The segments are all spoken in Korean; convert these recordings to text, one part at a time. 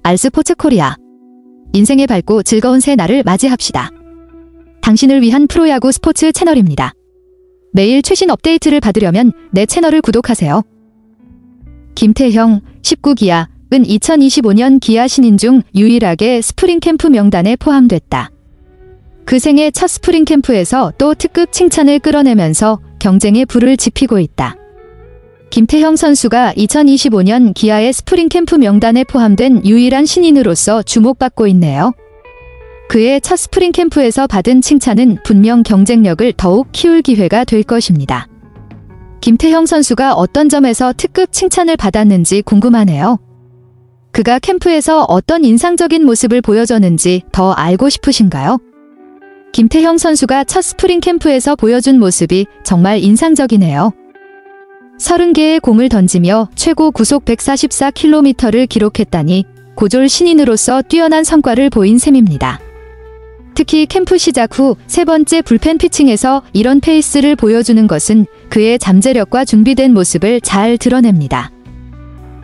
알스포츠코리아. 인생의 밝고 즐거운 새 날을 맞이합시다. 당신을 위한 프로야구 스포츠 채널입니다. 매일 최신 업데이트를 받으려면 내 채널을 구독하세요. 김태형, 19기아은 2025년 기아 신인 중 유일하게 스프링 캠프 명단에 포함됐다. 그 생애 첫 스프링 캠프에서 또 특급 칭찬을 끌어내면서 경쟁에 불을 지피고 있다. 김태형 선수가 2025년 기아의 스프링 캠프 명단에 포함된 유일한 신인으로서 주목받고 있네요. 그의 첫 스프링 캠프에서 받은 칭찬은 분명 경쟁력을 더욱 키울 기회가 될 것입니다. 김태형 선수가 어떤 점에서 특급 칭찬을 받았는지 궁금하네요. 그가 캠프에서 어떤 인상적인 모습을 보여줬는지 더 알고 싶으신가요? 김태형 선수가 첫 스프링 캠프에서 보여준 모습이 정말 인상적이네요. 30개의 공을 던지며 최고 구속 144km를 기록했다니 고졸 신인으로서 뛰어난 성과를 보인 셈입니다. 특히 캠프 시작 후 세 번째 불펜 피칭에서 이런 페이스를 보여주는 것은 그의 잠재력과 준비된 모습을 잘 드러냅니다.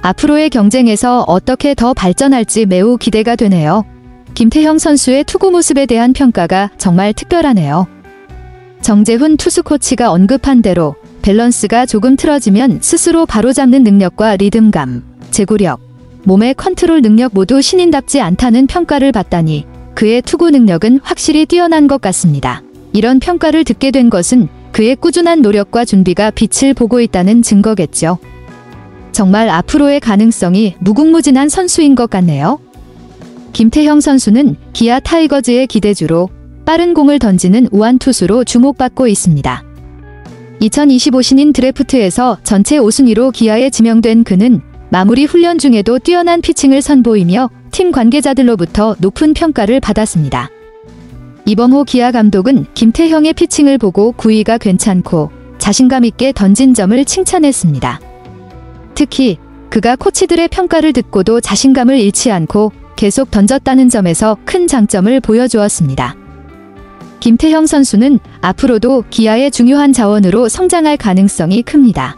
앞으로의 경쟁에서 어떻게 더 발전할지 매우 기대가 되네요. 김태형 선수의 투구 모습에 대한 평가가 정말 특별하네요. 정재훈 투수 코치가 언급한 대로 밸런스가 조금 틀어지면 스스로 바로잡는 능력과 리듬감, 제구력, 몸의 컨트롤 능력 모두 신인답지 않다는 평가를 받다니 그의 투구 능력은 확실히 뛰어난 것 같습니다. 이런 평가를 듣게 된 것은 그의 꾸준한 노력과 준비가 빛을 보고 있다는 증거겠죠. 정말 앞으로의 가능성이 무궁무진한 선수인 것 같네요. 김태형 선수는 기아 타이거즈의 기대주로 빠른 공을 던지는 우완 투수로 주목받고 있습니다. 2025 신인 드래프트에서 전체 5순위로 기아에 지명된 그는 마무리 훈련 중에도 뛰어난 피칭을 선보이며 팀 관계자들로부터 높은 평가를 받았습니다. 이범호 기아 감독은 김태형의 피칭을 보고 구위가 괜찮고 자신감 있게 던진 점을 칭찬했습니다. 특히 그가 코치들의 평가를 듣고도 자신감을 잃지 않고 계속 던졌다는 점에서 큰 장점을 보여주었습니다. 김태형 선수는 앞으로도 기아의 중요한 자원으로 성장할 가능성이 큽니다.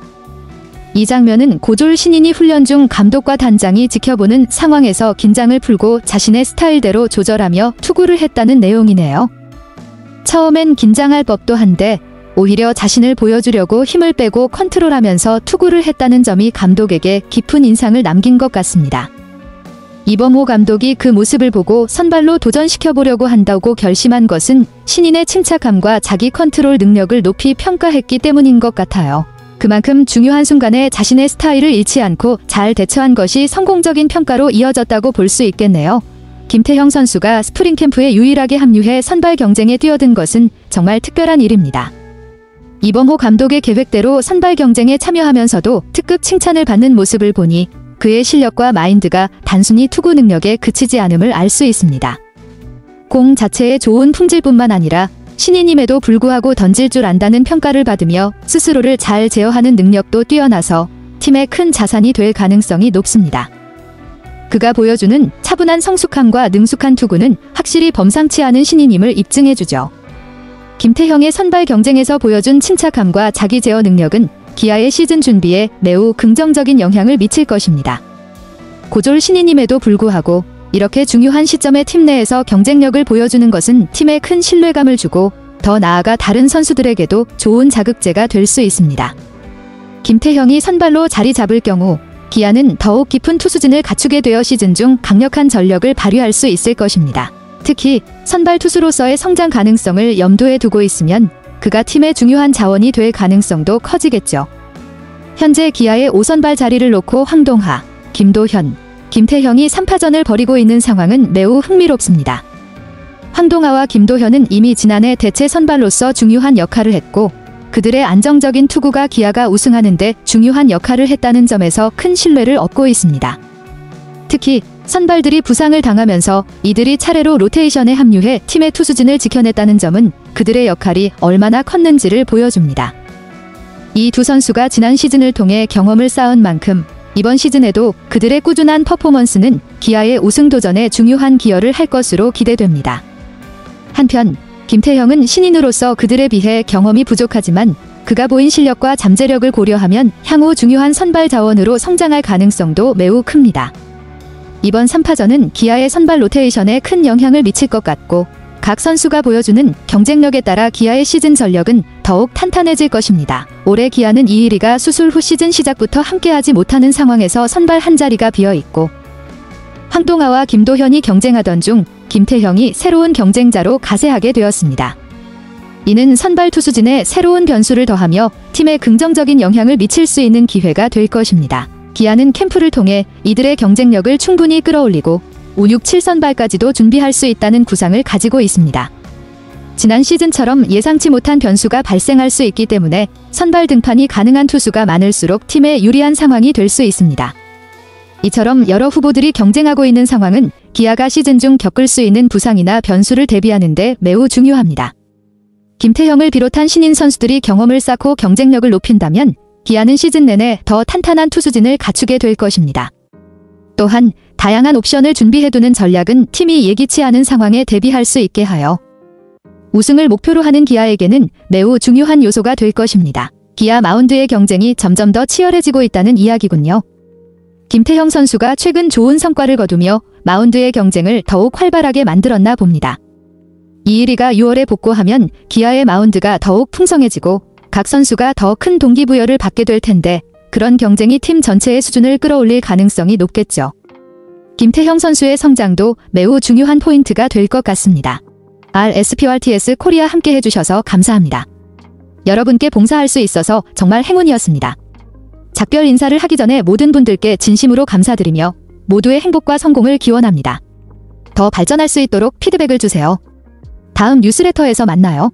이 장면은 고졸 신인이 훈련 중 감독과 단장이 지켜보는 상황에서 긴장을 풀고 자신의 스타일대로 조절하며 투구를 했다는 내용이네요. 처음엔 긴장할 법도 한데 오히려 자신을 보여주려고 힘을 빼고 컨트롤하면서 투구를 했다는 점이 감독에게 깊은 인상을 남긴 것 같습니다. 이범호 감독이 그 모습을 보고 선발로 도전시켜보려고 한다고 결심한 것은 신인의 침착함과 자기 컨트롤 능력을 높이 평가했기 때문인 것 같아요. 그만큼 중요한 순간에 자신의 스타일을 잃지 않고 잘 대처한 것이 성공적인 평가로 이어졌다고 볼 수 있겠네요. 김태형 선수가 스프링 캠프에 유일하게 합류해 선발 경쟁에 뛰어든 것은 정말 특별한 일입니다. 이범호 감독의 계획대로 선발 경쟁에 참여하면서도 특급 칭찬을 받는 모습을 보니 그의 실력과 마인드가 단순히 투구 능력에 그치지 않음을 알 수 있습니다. 공 자체의 좋은 품질뿐만 아니라 신인임에도 불구하고 던질 줄 안다는 평가를 받으며 스스로를 잘 제어하는 능력도 뛰어나서 팀의 큰 자산이 될 가능성이 높습니다. 그가 보여주는 차분한 성숙함과 능숙한 투구는 확실히 범상치 않은 신인임을 입증해주죠. 김태형의 선발 경쟁에서 보여준 침착함과 자기 제어 능력은 기아의 시즌 준비에 매우 긍정적인 영향을 미칠 것입니다. 고졸 신인임에도 불구하고 이렇게 중요한 시점에 팀 내에서 경쟁력을 보여주는 것은 팀에 큰 신뢰감을 주고 더 나아가 다른 선수들에게도 좋은 자극제가 될 수 있습니다. 김태형이 선발로 자리 잡을 경우 기아는 더욱 깊은 투수진을 갖추게 되어 시즌 중 강력한 전력을 발휘할 수 있을 것입니다. 특히 선발 투수로서의 성장 가능성을 염두에 두고 있으면 그가 팀의 중요한 자원이 될 가능성도 커지겠죠. 현재 기아의 5선발 자리를 놓고 황동하, 김도현, 김태형이 3파전을 벌이고 있는 상황은 매우 흥미롭습니다. 황동하와 김도현은 이미 지난해 대체 선발로서 중요한 역할을 했고 그들의 안정적인 투구가 기아가 우승하는 데 중요한 역할을 했다는 점에서 큰 신뢰를 얻고 있습니다. 특히 선발들이 부상을 당하면서 이들이 차례로 로테이션에 합류해 팀의 투수진을 지켜냈다는 점은 그들의 역할이 얼마나 컸는지를 보여줍니다. 이 두 선수가 지난 시즌을 통해 경험을 쌓은 만큼 이번 시즌에도 그들의 꾸준한 퍼포먼스는 기아의 우승 도전에 중요한 기여를 할 것으로 기대됩니다. 한편 김태형은 신인으로서 그들에 비해 경험이 부족하지만 그가 보인 실력과 잠재력을 고려하면 향후 중요한 선발 자원으로 성장할 가능성도 매우 큽니다. 이번 3파전은 기아의 선발 로테이션에 큰 영향을 미칠 것 같고 각 선수가 보여주는 경쟁력에 따라 기아의 시즌 전력은 더욱 탄탄해질 것입니다. 올해 기아는 이일이가 수술 후 시즌 시작부터 함께하지 못하는 상황에서 선발 한 자리가 비어있고 황동아와 김도현이 경쟁하던 중 김태형이 새로운 경쟁자로 가세하게 되었습니다. 이는 선발 투수진에 새로운 변수를 더하며 팀에 긍정적인 영향을 미칠 수 있는 기회가 될 것입니다. 기아는 캠프를 통해 이들의 경쟁력을 충분히 끌어올리고 5, 6, 7선발까지도 준비할 수 있다는 구상을 가지고 있습니다. 지난 시즌처럼 예상치 못한 변수가 발생할 수 있기 때문에 선발 등판이 가능한 투수가 많을수록 팀에 유리한 상황이 될 수 있습니다. 이처럼 여러 후보들이 경쟁하고 있는 상황은 기아가 시즌 중 겪을 수 있는 부상이나 변수를 대비하는 데 매우 중요합니다. 김태형을 비롯한 신인 선수들이 경험을 쌓고 경쟁력을 높인다면 기아는 시즌 내내 더 탄탄한 투수진을 갖추게 될 것입니다. 또한 다양한 옵션을 준비해두는 전략은 팀이 예기치 않은 상황에 대비할 수 있게 하여 우승을 목표로 하는 기아에게는 매우 중요한 요소가 될 것입니다. 기아 마운드의 경쟁이 점점 더 치열해지고 있다는 이야기군요. 김태형 선수가 최근 좋은 성과를 거두며 마운드의 경쟁을 더욱 활발하게 만들었나 봅니다. 이일이가 6월에 복구하면 기아의 마운드가 더욱 풍성해지고 각 선수가 더 큰 동기부여를 받게 될 텐데 그런 경쟁이 팀 전체의 수준을 끌어올릴 가능성이 높겠죠. 김태형 선수의 성장도 매우 중요한 포인트가 될 것 같습니다. RSPRTS 코리아 함께 해주셔서 감사합니다. 여러분께 봉사할 수 있어서 정말 행운이었습니다. 작별 인사를 하기 전에 모든 분들께 진심으로 감사드리며 모두의 행복과 성공을 기원합니다. 더 발전할 수 있도록 피드백을 주세요. 다음 뉴스레터에서 만나요.